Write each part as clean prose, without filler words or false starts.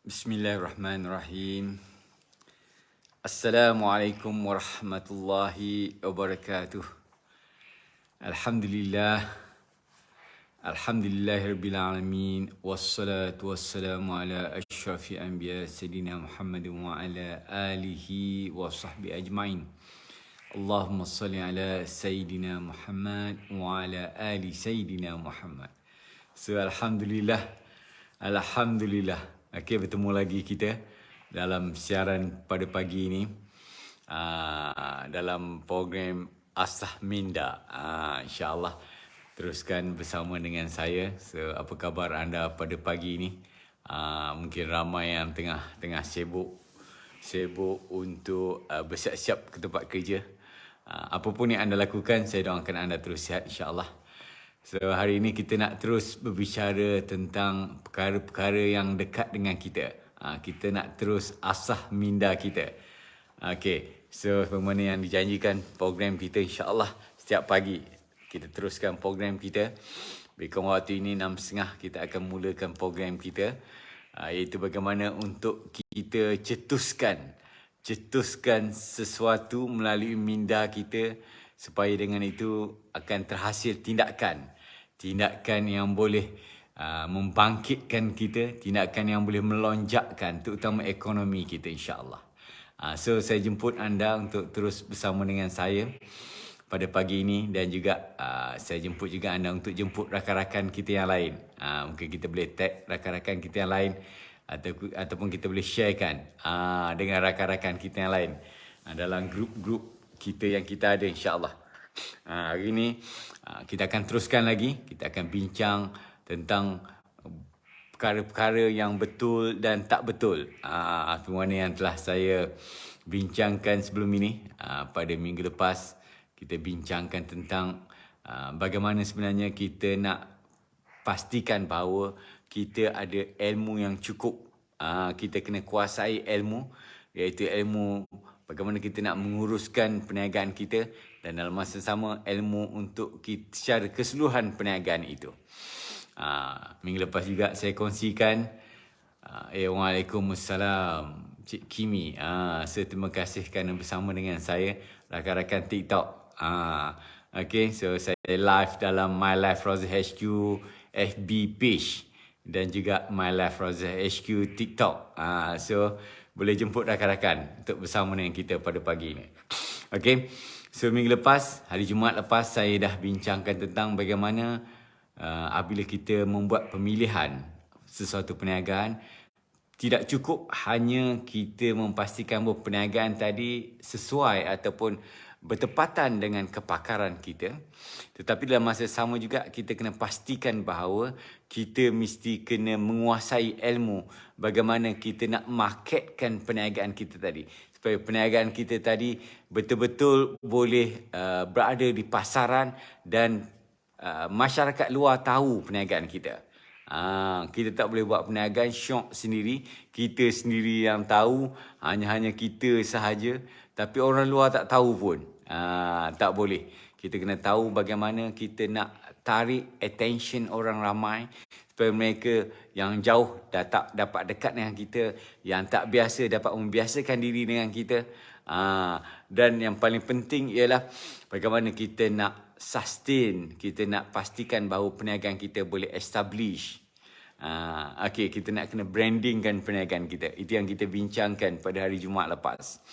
Bismillahirrahmanirrahim. Assalamualaikum warahmatullahi wabarakatuh. Alhamdulillah. Alhamdulillahirabbil alamin wassalatu wassalamu ala asyrafil anbiya sayyidina Muhammad wa ala alihi wa sahbihi ajmain. Allahumma salli ala sayyidina Muhammad wa ala ali sayyidina Muhammad. So alhamdulillah. Okey, bertemu lagi kita dalam siaran pada pagi ini dalam program Asah Minda. InsyaAllah teruskan bersama dengan saya. So, apa khabar anda pada pagi ini? Mungkin ramai yang tengah sibuk untuk bersiap-siap ke tempat kerja. Apa pun yang anda lakukan, saya doakan anda terus sihat insyaAllah. So, hari ini kita nak terus berbicara tentang perkara-perkara yang dekat dengan kita. Kita nak terus asah minda kita. Okey, so bagaimana yang dijanjikan program kita insyaAllah setiap pagi. Kita teruskan program kita. Lebih waktu ini 6.30 kita akan mulakan program kita. Iaitu bagaimana untuk kita cetuskan sesuatu melalui minda kita supaya dengan itu akan terhasil tindakan yang boleh membangkitkan kita, tindakan yang boleh melonjakkan terutama ekonomi kita insyaAllah. So saya jemput anda untuk terus bersama dengan saya pada pagi ini, dan juga saya jemput juga anda untuk jemput rakan-rakan kita yang lain. Mungkin kita boleh tag rakan-rakan kita yang lain ataupun kita boleh sharekan dengan rakan-rakan kita yang lain dalam grup-grup kita yang kita ada insyaAllah. Hari ini kita akan teruskan lagi. Kita akan bincang tentang perkara-perkara yang betul dan tak betul. Semua yang telah saya bincangkan sebelum ini. Pada minggu lepas kita bincangkan tentang bagaimana sebenarnya kita nak pastikan bahawa kita ada ilmu yang cukup. Kita kena kuasai ilmu, iaitu ilmu bagaimana kita nak menguruskan perniagaan kita, dan dalam masa sama ilmu untuk kita, secara keseluruhan perniagaan itu. Minggu lepas juga saya kongsikan. Waalaikumsalam Cik Kimi. So terima kasih kerana bersama dengan saya rakan-rakan TikTok. Okay, so saya live dalam My Life Roza HQ FB page dan juga My Life Roza HQ TikTok. So boleh jemput rakan-rakan untuk bersama dengan kita pada pagi ini. Okay, so minggu lepas, hari Jumaat lepas, saya dah bincangkan tentang bagaimana apabila kita membuat pemilihan sesuatu perniagaan, tidak cukup hanya kita memastikan bahawa perniagaan tadi sesuai ataupun bertepatan dengan kepakaran kita, tetapi dalam masa sama juga kita kena pastikan bahawa kita mesti kena menguasai ilmu bagaimana kita nak marketkan perniagaan kita tadi, supaya perniagaan kita tadi betul-betul boleh berada di pasaran dan masyarakat luar tahu perniagaan kita. Kita tak boleh buat perniagaan syok sendiri, kita sendiri yang tahu, hanya kita sahaja, tapi orang luar tak tahu pun. Tak boleh. Kita kena tahu bagaimana kita nak tarik attention orang ramai, supaya mereka yang jauh tak dapat dekat dengan kita, yang tak biasa dapat membiasakan diri dengan kita. Dan yang paling penting ialah bagaimana kita nak sustain, kita nak pastikan bahawa perniagaan kita boleh establish. Okay, kita nak kena brandingkan perniagaan kita. Itu yang kita bincangkan pada hari Jumaat lepas.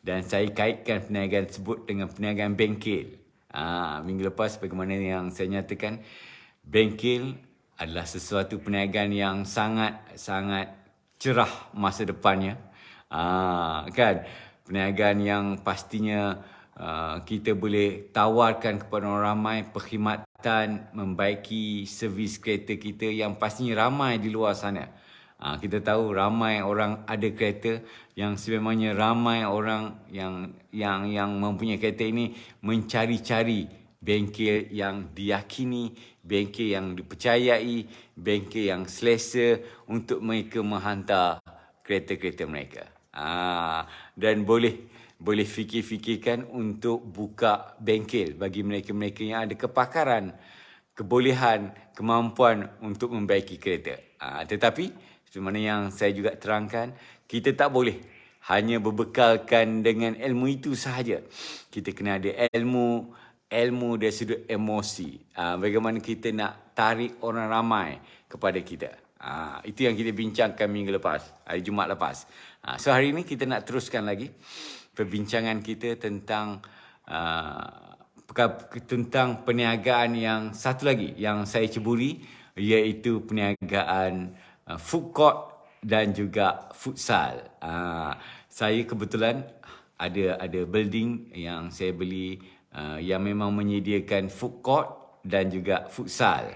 Dan saya kaitkan perniagaan tersebut dengan perniagaan bengkel. Minggu lepas bagaimana yang saya nyatakan, bengkel adalah sesuatu perniagaan yang sangat cerah masa depannya. Kan? Perniagaan yang pastinya kita boleh tawarkan kepada orang ramai perkhidmatan membaiki servis kereta kita yang pastinya ramai di luar sana. Kita tahu ramai orang ada kereta, yang sebenarnya ramai orang yang mempunyai kereta ini mencari-cari bengkel yang diyakini, bengkel yang dipercayai, bengkel yang selesa untuk mereka menghantar kereta-kereta mereka. Dan boleh fikir-fikirkan untuk buka bengkel bagi mereka-mereka yang ada kepakaran, kebolehan, kemampuan untuk membaiki kereta. Tetapi seperti mana yang saya juga terangkan, kita tak boleh hanya berbekalkan dengan ilmu itu sahaja. Kita kena ada ilmu dari sudut emosi. Bagaimana kita nak tarik orang ramai kepada kita. Itu yang kita bincangkan minggu lepas, hari Jumaat lepas. So hari ini kita nak teruskan lagi perbincangan kita tentang tentang perniagaan yang satu lagi yang saya ceburi, iaitu perniagaan food court dan juga futsal. Saya kebetulan ada building yang saya beli yang memang menyediakan food court dan juga futsal.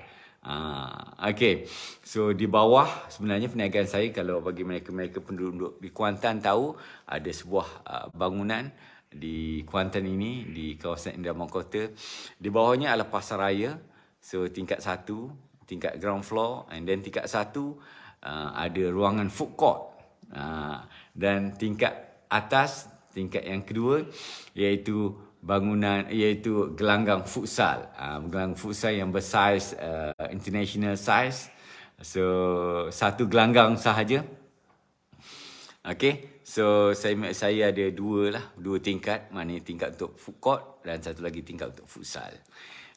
Okay, so di bawah sebenarnya perniagaan saya, kalau bagi mereka penduduk di Kuantan tahu, ada sebuah bangunan di Kuantan ini, di kawasan Indramayu Kota. Di bawahnya adalah pasaraya, so tingkat 1, tingkat ground floor, and then tingkat 1 ada ruangan food court, dan tingkat atas, tingkat yang kedua, iaitu gelanggang futsal. Gelanggang futsal yang bersaiz international size. So satu gelanggang sahaja. Okay, so saya ada dua tingkat, maknanya tingkat untuk food court dan satu lagi tingkat untuk futsal.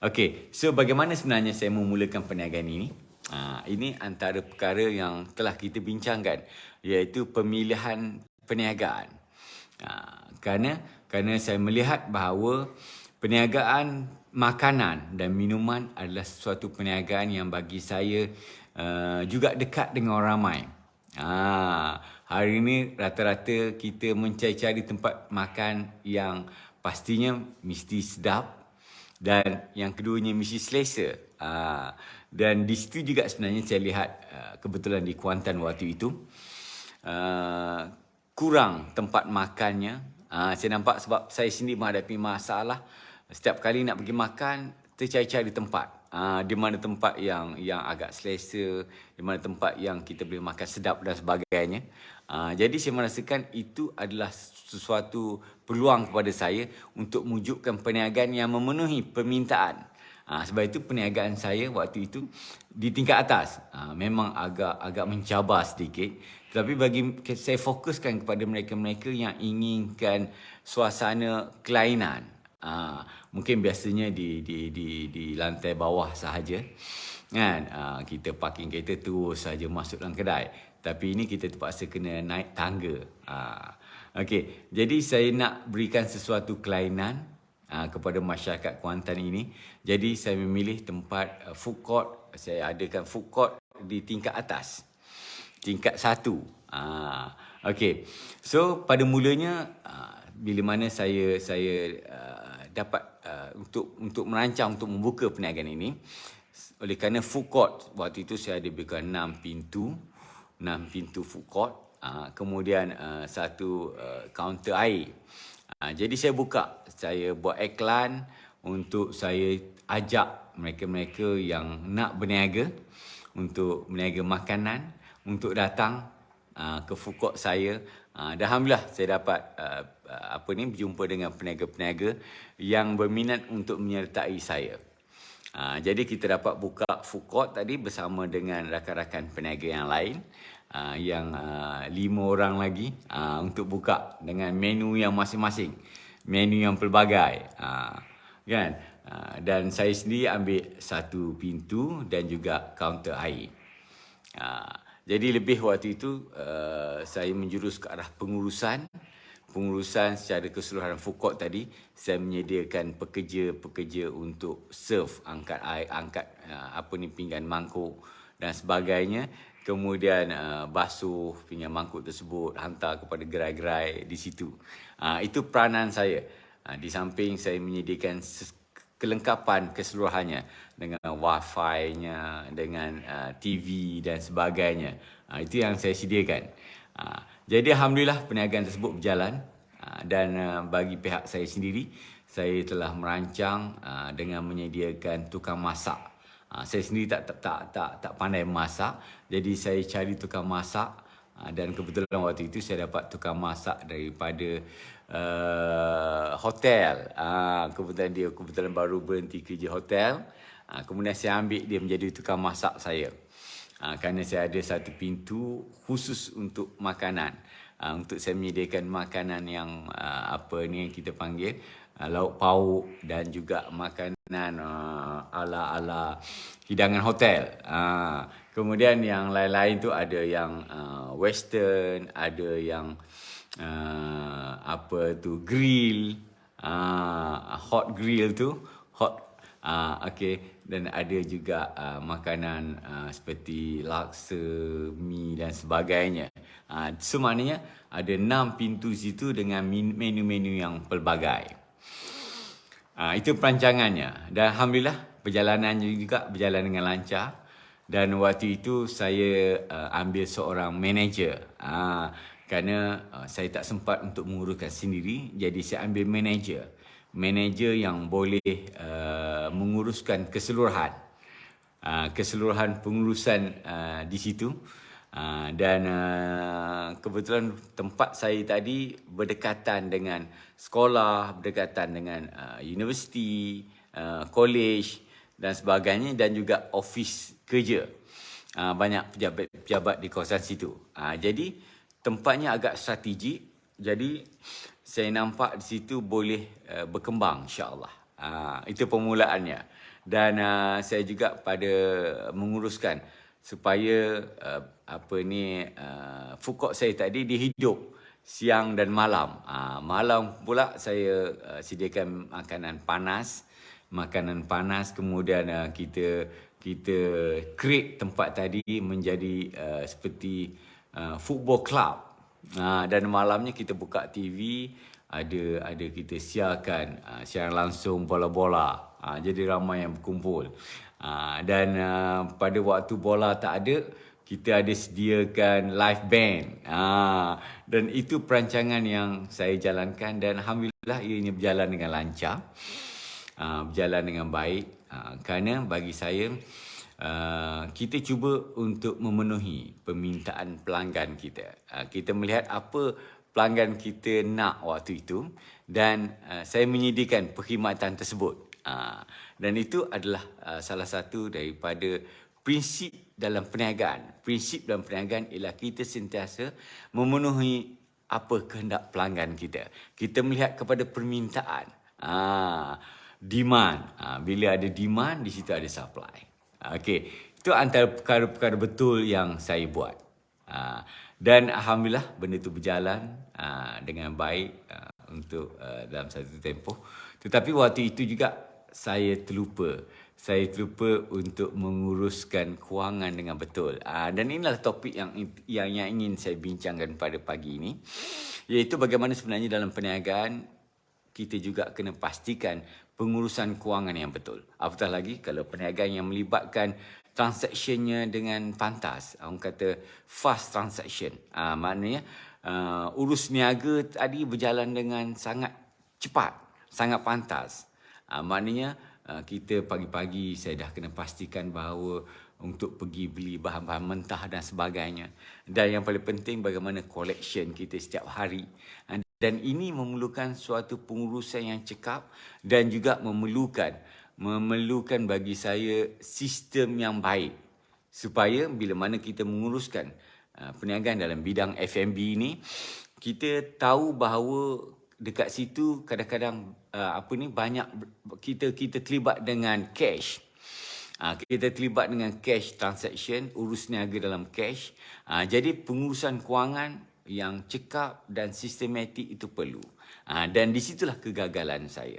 Okay, so bagaimana sebenarnya saya memulakan perniagaan ini? Ini antara perkara yang telah kita bincangkan, iaitu pemilihan perniagaan. Kerana saya melihat bahawa perniagaan makanan dan minuman adalah suatu perniagaan yang bagi saya juga dekat dengan orang ramai. Hari ini rata-rata kita mencari-cari tempat makan yang pastinya mesti sedap dan yang keduanya mesti selesa. Dan di situ juga sebenarnya saya lihat kebetulan di Kuantan waktu itu kurang tempat makannya. Saya nampak sebab saya sendiri menghadapi masalah. Setiap kali nak pergi makan, tercari-cari tempat. Di mana tempat yang agak selesa, di mana tempat yang kita boleh makan sedap dan sebagainya. Jadi saya merasakan itu adalah sesuatu peluang kepada saya untuk mewujudkan perniagaan yang memenuhi permintaan. Sebab itu perniagaan saya waktu itu di tingkat atas memang agak mencabar sedikit. Tetapi bagi saya fokuskan kepada mereka-mereka yang inginkan suasana kelainan. Mungkin biasanya di lantai bawah sahaja. Kan? Kita parking kereta terus saja masuk dalam kedai. Tapi ini kita terpaksa kena naik tangga. Okey, jadi saya nak berikan sesuatu kelainan kepada masyarakat Kuantan ini. Jadi saya memilih tempat food court. Saya adakan food court di tingkat atas, tingkat 1. Okey, so pada mulanya bila mana saya dapat untuk merancang untuk membuka perniagaan ini, oleh kerana food court waktu itu saya ada bukan 6 pintu food court, kemudian satu kaunter air. Jadi saya buat iklan untuk saya ajak mereka-mereka yang nak berniaga, untuk berniaga makanan, untuk datang ke food court saya. Dan alhamdulillah saya dapat berjumpa dengan peniaga-peniaga yang berminat untuk menyertai saya. Jadi kita dapat buka food court tadi bersama dengan rakan-rakan peniaga yang lain, yang 5 orang lagi, untuk buka dengan menu yang masing-masing, menu yang pelbagai, kan? Dan saya sendiri ambil satu pintu dan juga kaunter air. Jadi lebih waktu itu saya menjurus ke arah pengurusan secara keseluruhan food court tadi. Saya menyediakan pekerja untuk serve, angkat air, pinggan mangkuk dan sebagainya. Kemudian basuh pinggan mangkuk tersebut, hantar kepada gerai-gerai di situ. Itu peranan saya. Di samping saya menyediakan kelengkapan keseluruhannya dengan wifi-nya, dengan TV dan sebagainya. Itu yang saya sediakan. Jadi alhamdulillah perniagaan tersebut berjalan, dan bagi pihak saya sendiri, saya telah merancang dengan menyediakan tukang masak. Saya sendiri tak pandai masak, jadi saya cari tukang masak, dan kebetulan waktu itu saya dapat tukang masak daripada hotel. Kebetulan baru berhenti kerja hotel. Kemudian saya ambil dia menjadi tukang masak saya. Kerana saya ada satu pintu khusus untuk makanan. Untuk saya menyediakan makanan yang yang kita panggil lauk pauk dan juga makanan ala-ala hidangan hotel. Kemudian yang lain-lain tu ada yang western, ada yang grill, hot grill tu, okey, dan ada juga makanan seperti laksa, mi dan sebagainya. So maknanya ada 6 pintu situ dengan menu-menu yang pelbagai. Itu perancangannya, dan alhamdulillah perjalanannya juga berjalan dengan lancar. Dan waktu itu saya ambil seorang manager kerana saya tak sempat untuk menguruskan sendiri, jadi saya ambil manager yang boleh menguruskan keseluruhan pengurusan di situ. Dan kebetulan tempat saya tadi berdekatan dengan sekolah, berdekatan dengan universiti, college dan sebagainya, dan juga office kerja. Banyak pejabat-pejabat di kawasan situ. Jadi tempatnya agak strategik. Jadi saya nampak di situ boleh berkembang, insya-Allah. Itu permulaannya. Dan saya juga pada menguruskan supaya food court saya tadi dihidup siang dan malam. Malam pula saya sediakan makanan panas, kemudian kita create tempat tadi menjadi seperti football club. Dan malamnya kita buka TV, ada kita siarkan siaran langsung bola-bola. Jadi ramai yang berkumpul. Dan pada waktu bola tak ada, kita ada sediakan live band. Dan itu perancangan yang saya jalankan, dan alhamdulillah ianya berjalan dengan lancar, berjalan dengan baik. Kerana bagi saya, kita cuba untuk memenuhi permintaan pelanggan kita. Kita melihat apa pelanggan kita nak waktu itu, dan saya menyediakan perkhidmatan tersebut. Dan itu adalah salah satu daripada prinsip dalam perniagaan. Prinsip dalam perniagaan ialah kita sentiasa memenuhi apa kehendak pelanggan kita. Kita melihat kepada permintaan, demand. Bila ada demand, di situ ada supply. Okey, itu antara perkara-perkara betul yang saya buat. Dan alhamdulillah benda itu berjalan dengan baik untuk dalam satu tempoh. Tetapi waktu itu juga saya terlupa untuk menguruskan kewangan dengan betul. Dan inilah topik yang ingin saya bincangkan pada pagi ini, iaitu bagaimana sebenarnya dalam perniagaan kita juga kena pastikan pengurusan kewangan yang betul. Apatah lagi kalau perniagaan yang melibatkan transaksinya dengan pantas. Orang kata fast transaction. Maknanya urus niaga tadi berjalan dengan sangat cepat, sangat pantas. Maknanya kita pagi-pagi saya dah kena pastikan bahawa untuk pergi beli bahan-bahan mentah dan sebagainya. Dan yang paling penting bagaimana collection kita setiap hari. Dan ini memerlukan suatu pengurusan yang cekap, dan juga memerlukan bagi saya sistem yang baik. Supaya bila mana kita menguruskan perniagaan dalam bidang F&B ini, kita tahu bahawa dekat situ kadang-kadang banyak kita terlibat dengan cash. Kita terlibat dengan cash transaction, urus niaga dalam cash. Jadi pengurusan kewangan yang cekap dan sistematik itu perlu. Dan di situlah kegagalan saya.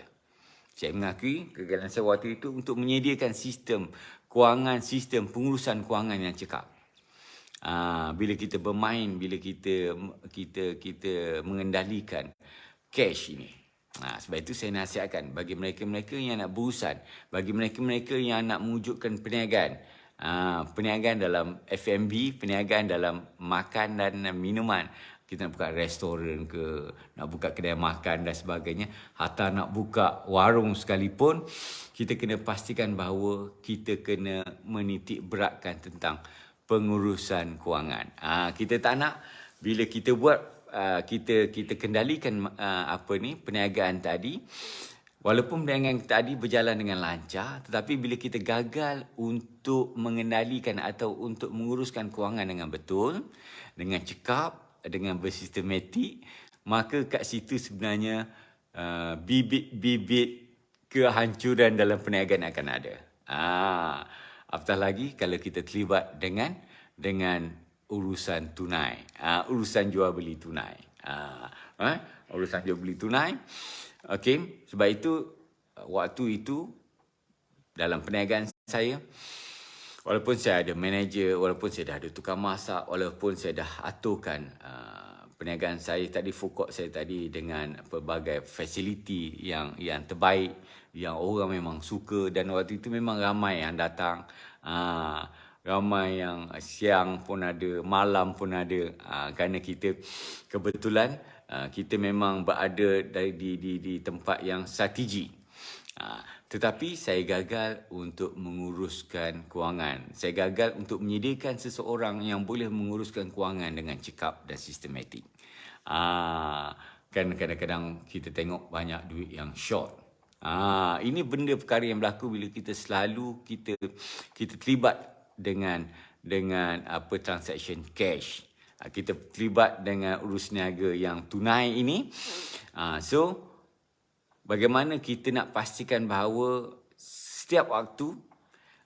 Saya mengakui kegagalan saya waktu itu untuk menyediakan sistem kewangan, sistem pengurusan kewangan yang cekap. Bila kita bermain, bila kita mengendalikan cash ini. Sebab itu saya nasihatkan bagi mereka-mereka yang nak berurusan, bagi mereka-mereka yang nak mewujudkan perniagaan, perniagaan dalam F&B, perniagaan dalam makan dan minuman. Kita nak buka restoran ke, nak buka kedai makan dan sebagainya, atau nak buka warung sekalipun, kita kena pastikan bahawa kita kena menitik beratkan tentang pengurusan kewangan. Kita tak nak bila kita buat kita kendalikan perniagaan tadi, Walaupun perniagaan tadi berjalan dengan lancar, tetapi bila kita gagal untuk mengendalikan atau untuk menguruskan kewangan dengan betul, dengan cekap, dengan bersistematik, maka kat situ sebenarnya bibit-bibit kehancuran dalam perniagaan akan ada. Apatah lagi kalau kita terlibat dengan urusan tunai, urusan jual beli tunai. Urusan jual beli tunai. Okey, sebab itu waktu itu dalam perniagaan saya, walaupun saya ada manager, walaupun saya dah ada tukang masak, walaupun saya dah aturkan perniagaan saya tadi, fokus saya tadi dengan pelbagai fasiliti yang terbaik, yang orang memang suka, dan waktu itu memang ramai yang datang. Ramai yang siang pun ada, malam pun ada, kerana kita kebetulan kita memang berada di tempat yang strategi. Tetapi saya gagal untuk menguruskan kewangan. Saya gagal untuk menyediakan seseorang yang boleh menguruskan kewangan dengan cekap dan sistematik. Kan kadang-kadang kita tengok banyak duit yang short. Ini benda perkara yang berlaku bila kita selalu kita terlibat dengan transaction cash. Kita terlibat dengan urus niaga yang tunai ini. So, bagaimana kita nak pastikan bahawa setiap waktu,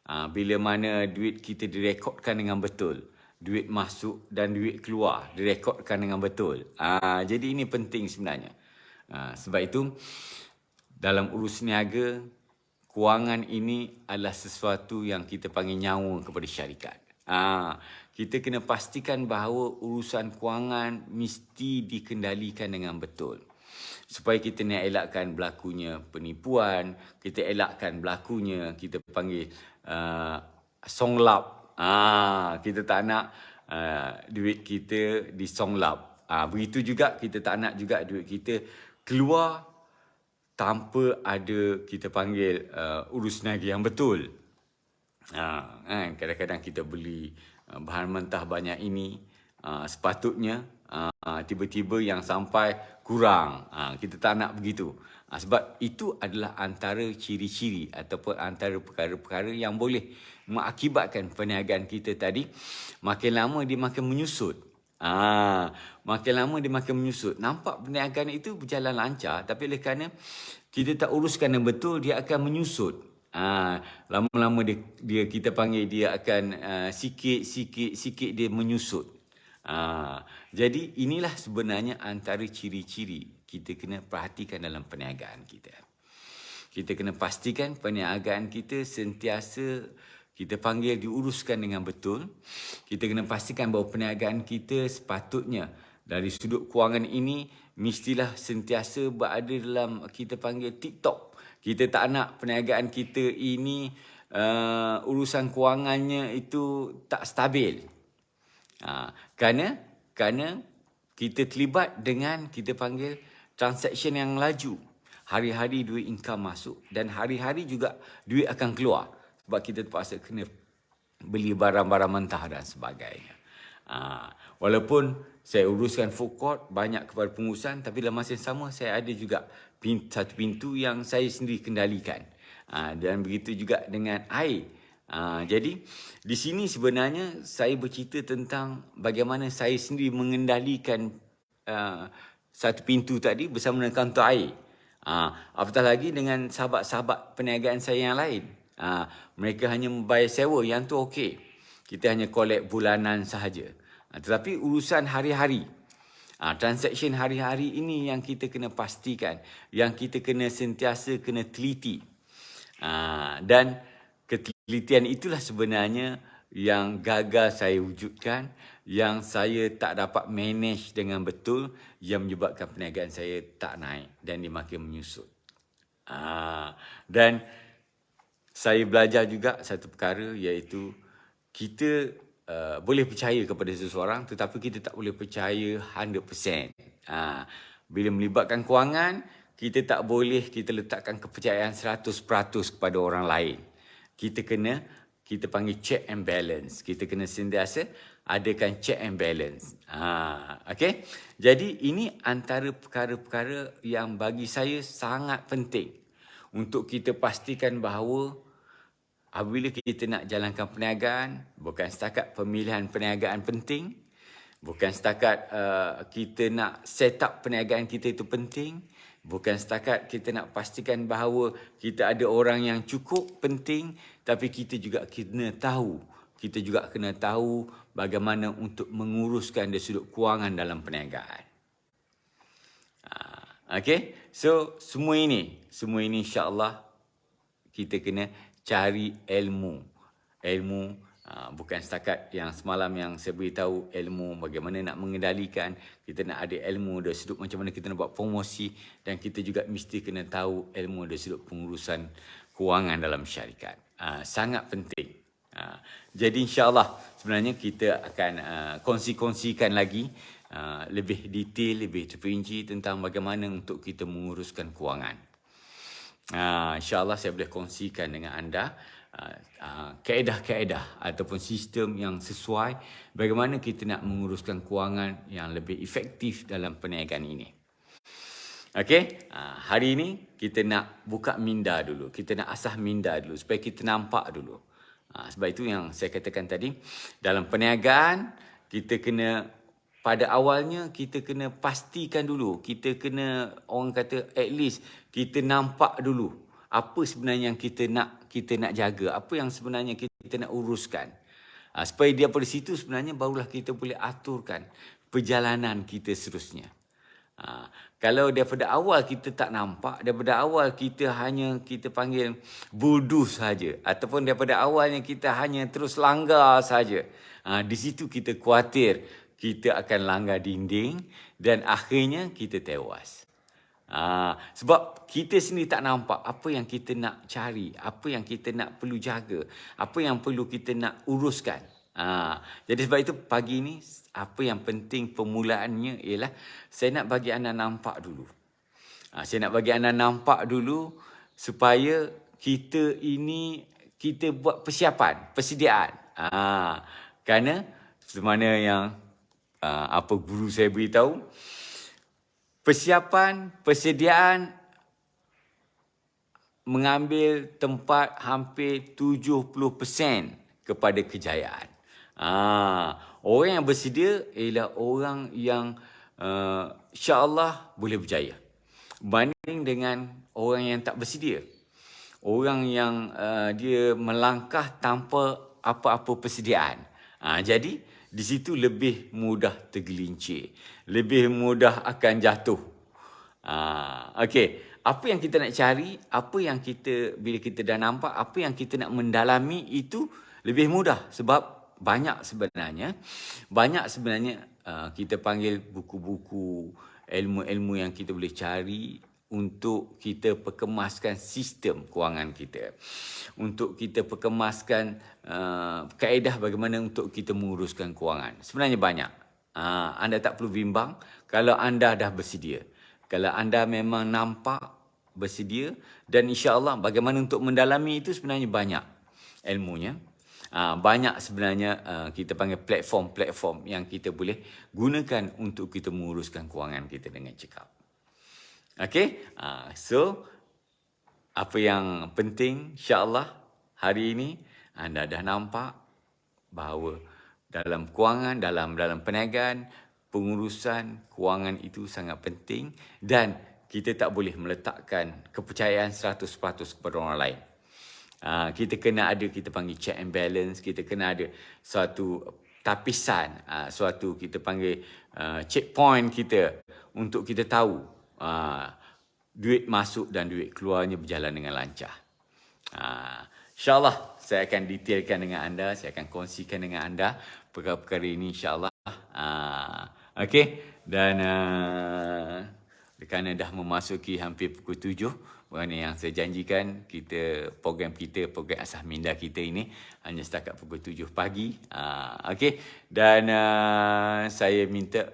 bila mana duit kita direkodkan dengan betul, duit masuk dan duit keluar direkodkan dengan betul. Jadi ini penting sebenarnya. Sebab itu, dalam urus niaga, kewangan ini adalah sesuatu yang kita panggil nyawa kepada syarikat. Kita kena pastikan bahawa urusan kewangan mesti dikendalikan dengan betul. Supaya kita nak elakkan berlakunya penipuan, kita elakkan berlakunya, kita panggil songlap. Kita tak nak duit kita disonglap. Begitu juga kita tak nak juga duit kita keluar tanpa ada kita panggil urus niaga yang betul. Kadang-kadang kita beli bahan mentah banyak ini, sepatutnya tiba-tiba yang sampai kurang. Kita tak nak begitu. Sebab itu adalah antara ciri-ciri ataupun antara perkara-perkara yang boleh mengakibatkan perniagaan kita tadi makin lama dia makin menyusut. Makin lama dia makin menyusut. Nampak perniagaan itu berjalan lancar, tapi oleh kerana kita tak uruskan yang betul, dia akan menyusut. Lama-lama dia kita panggil dia akan sikit dia menyusut. Jadi inilah sebenarnya antara ciri-ciri kita kena perhatikan dalam perniagaan kita. Kita kena pastikan perniagaan kita sentiasa kita panggil diuruskan dengan betul. Kita kena pastikan bahawa perniagaan kita sepatutnya dari sudut kewangan ini mestilah sentiasa berada dalam kita panggil TikTok. Kita tak nak perniagaan kita ini urusan kewangannya itu tak stabil. Kerana kita terlibat dengan kita panggil transaction yang laju. Hari-hari duit income masuk dan hari-hari juga duit akan keluar. Sebab kita terpaksa kena beli barang-barang mentah dan sebagainya. Walaupun saya uruskan food court banyak kepada pengurusan, tapi dalam masa yang sama saya ada juga satu pintu yang saya sendiri kendalikan. Dan begitu juga dengan air. Jadi di sini sebenarnya saya bercerita tentang bagaimana saya sendiri mengendalikan satu pintu tadi bersama dengan kaunter air. Apatah lagi dengan sahabat-sahabat perniagaan saya yang lain. Mereka hanya membayar sewa, yang tu okey. Kita hanya collect bulanan sahaja. Tetapi urusan hari-hari, transaction hari-hari ini yang kita kena pastikan, yang kita kena sentiasa kena teliti. Dan ketelitian itulah sebenarnya yang gagal saya wujudkan, yang saya tak dapat manage dengan betul, yang menyebabkan perniagaan saya tak naik dan dia makin menyusut. Dan saya belajar juga satu perkara, iaitu kita boleh percaya kepada seseorang tetapi kita tak boleh percaya 100%. Bila melibatkan kewangan, kita tak boleh kita letakkan kepercayaan 100% kepada orang lain. Kita panggil check and balance. Kita kena sentiasa adakan check and balance. Okay? Jadi ini antara perkara-perkara yang bagi saya sangat penting untuk kita pastikan bahawa apabila kita nak jalankan perniagaan, bukan setakat pemilihan perniagaan penting, bukan setakat kita nak set up perniagaan kita itu penting, bukan setakat kita nak pastikan bahawa kita ada orang yang cukup penting, tapi kita juga kena tahu bagaimana untuk menguruskan dari sudut kewangan dalam perniagaan. Okay, so semua ini insya-Allah kita kena cari ilmu. Bukan setakat yang semalam yang saya beritahu ilmu bagaimana nak mengendalikan, kita nak ada ilmu dari sudut macam mana kita nak buat promosi, dan kita juga mesti kena tahu ilmu dari sudut pengurusan kewangan dalam syarikat. Sangat penting. Jadi insya-Allah sebenarnya kita akan kongsikan lagi lebih detail, lebih terperinci tentang bagaimana untuk kita menguruskan kewangan. InsyaAllah saya boleh kongsikan dengan anda kaedah-kaedah ataupun sistem yang sesuai bagaimana kita nak menguruskan kewangan yang lebih efektif dalam perniagaan ini. Okey, hari ini kita nak buka minda dulu. Kita nak asah minda dulu supaya kita nampak dulu. Sebab itu yang saya katakan tadi, dalam perniagaan kita kena, pada awalnya kita kena pastikan dulu, kita kena, orang kata at least kita nampak dulu apa sebenarnya yang kita nak jaga, apa yang sebenarnya kita nak uruskan. Supaya daripada situ sebenarnya barulah kita boleh aturkan perjalanan kita seterusnya. Kalau daripada awal kita tak nampak, daripada awal kita panggil bodoh saja, ataupun daripada awalnya kita hanya terus langgar saja, di situ kita khawatir kita akan langgar dinding dan akhirnya kita tewas. Sebab kita sendiri tak nampak apa yang kita nak cari, apa yang kita nak perlu jaga, apa yang perlu kita nak uruskan. Jadi sebab itu pagi ini apa yang penting permulaannya ialah saya nak bagi anda nampak dulu. Saya nak bagi anda nampak dulu supaya kita buat persiapan, persediaan. Kerana semana yang apa guru saya beritahu, persediaan mengambil tempat hampir 70% kepada kejayaan. Orang yang bersedia ialah orang yang insya-Allah boleh berjaya. Banding dengan orang yang tak bersedia. Orang yang dia melangkah tanpa apa-apa persediaan. Jadi di situ lebih mudah tergelincir, lebih mudah akan jatuh. Okey, apa yang kita nak cari, apa yang bila kita dah nampak, apa yang kita nak mendalami itu lebih mudah sebab banyak sebenarnya kita panggil buku-buku, ilmu-ilmu yang kita boleh cari untuk kita perkemaskan sistem kewangan kita, untuk kita perkemaskan kaedah bagaimana untuk kita menguruskan kewangan. Sebenarnya banyak. Anda tak perlu bimbang kalau anda dah bersedia. Kalau anda memang nampak bersedia, dan insya-Allah bagaimana untuk mendalami itu sebenarnya banyak ilmunya. Banyak sebenarnya kita panggil platform yang kita boleh gunakan untuk kita menguruskan kewangan kita dengan cekap. Okey, so apa yang penting insya-Allah hari ini anda dah nampak bahawa dalam kewangan, dalam perniagaan, pengurusan kewangan itu sangat penting dan kita tak boleh meletakkan kepercayaan 100% kepada orang lain. Kita kena ada, kita panggil check and balance, kita kena ada suatu tapisan, suatu kita panggil checkpoint kita untuk kita tahu duit masuk dan duit keluarnya berjalan dengan lancar. InsyaAllah saya akan detailkan dengan anda, saya akan kongsikan dengan anda perkara-perkara ini insyaAllah. Okey, dan kerana dah memasuki hampir pukul 7, kerana yang saya janjikan program Asah Minda kita ini hanya setakat pukul 7 pagi. Okey, dan saya minta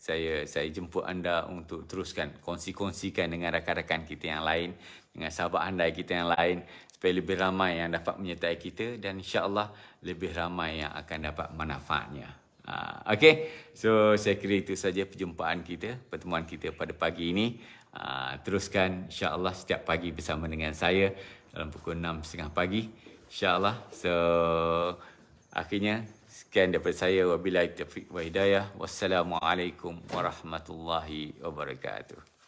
saya jemput anda untuk teruskan kongsikan dengan rakan-rakan kita yang lain, dengan sahabat andai kita yang lain, supaya lebih ramai yang dapat menyertai kita dan insya-Allah lebih ramai yang akan dapat manfaatnya. Okay, so saya kira itu saja pertemuan kita pada pagi ini. Teruskan insya-Allah setiap pagi bersama dengan saya dalam pukul 6.30 pagi insya-Allah. So akhirnya sekian daripada saya, wabillahi taufiq wa hidayah. Wassalamualaikum warahmatullahi wabarakatuh.